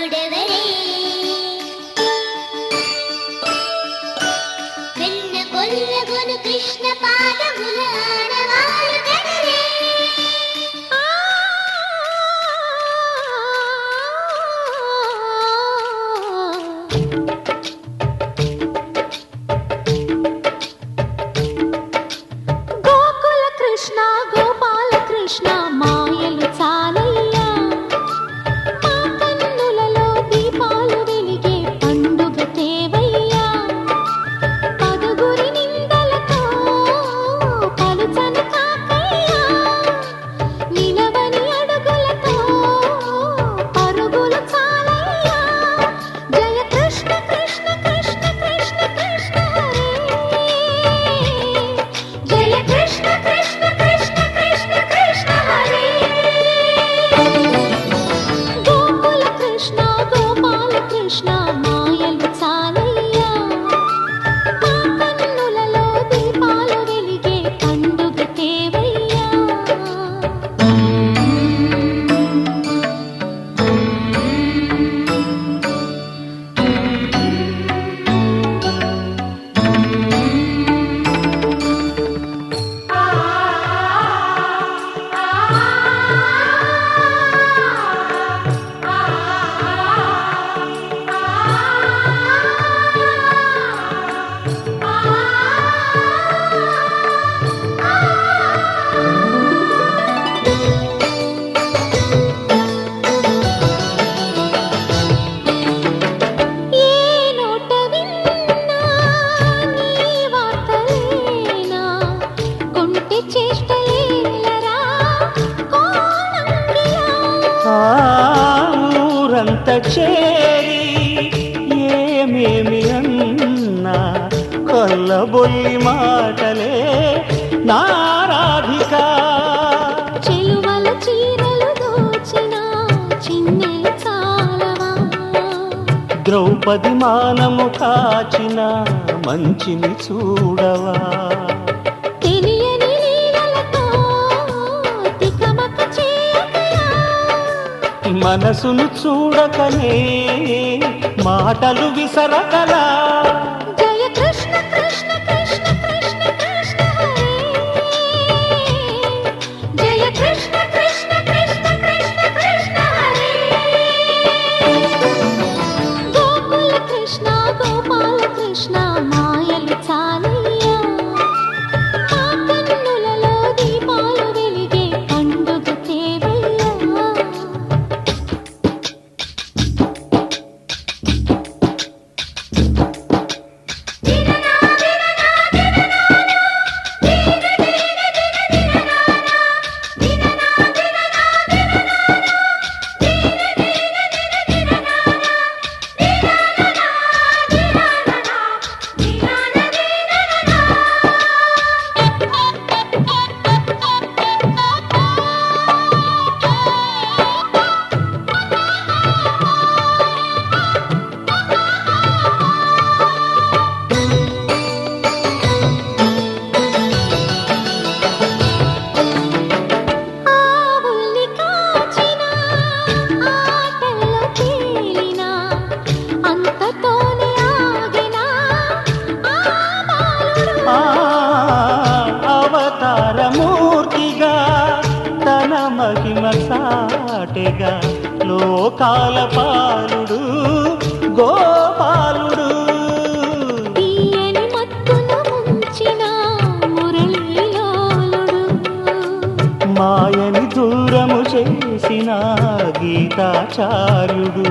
బాలుడెవరే వెన్న కొల్లగొను కృష్ణ పాదముల ఆనవాలు కదరే గోకుల కృష్ణ గోపాల కృష్ణ మాయలు చాలయ్యా మా కన్నులలో దీపాలు వెలిగే పండుగ తేవయ్యా పదుగురి నిందలతో పలుచని కాకయ్యా నిలవని అడుగులతో పరుగులు చాలయ్యా జయ కృష్ణ కృష్ణ కృష్ణ కృష్ణ కృష్ణ హరే జయ కృష్ణ కృష్ణ కృష్ణ కృష్ణ కృష్ణ హరే గోకుల కృష్ణ గోపాల కృష్ణ మాయలు చాలయ్యా మా కన్నులలో దీపాలు వెలిగే పండుగ తేవయ్యా ఏ నోట విన్నా నీ వార్తలేనా కొంటె చేష్టలేలరా కోణంగిలా ఊరంత చేరి ఏమేమి అన్నా కొల్లబొల్లి మాటలే నారాధిక చెలువల చీరలు దోచిన చిన్నెలు చాలవా ద్రౌపది మానము కాచిన మంచిని చూడవా తెలియని లీలలతో తికమక చేయకయా మనసును చూడకనే మాటలు విసరకలా జయ కృష్ణ కృష్ణ కృష్ణ కృష్ణ కృష్ణ హరే జయ కృష్ణ కృష్ణ కృష్ణ కృష్ణ కృష్ణ హరే గోకుల కృష్ణ గోపాల కృష్ణ మాయలు చాలయ్యా మా కన్నులలో దీపాలు వెలిగే పండుగ తేవయ్యా ఆవుల్ని కాచిన ఆటల్లో తేలిన అంతతోనే ఆగిన ఆ బాలుడు అవతారమూర్తిగా తన మహిమ సాటెగా లోకాల పాలుడు గోపాలుడు తీయని మత్తును ముంచిన మురళీలోలుడు మాయని దూరము చేసిన గీతాచార్యుడు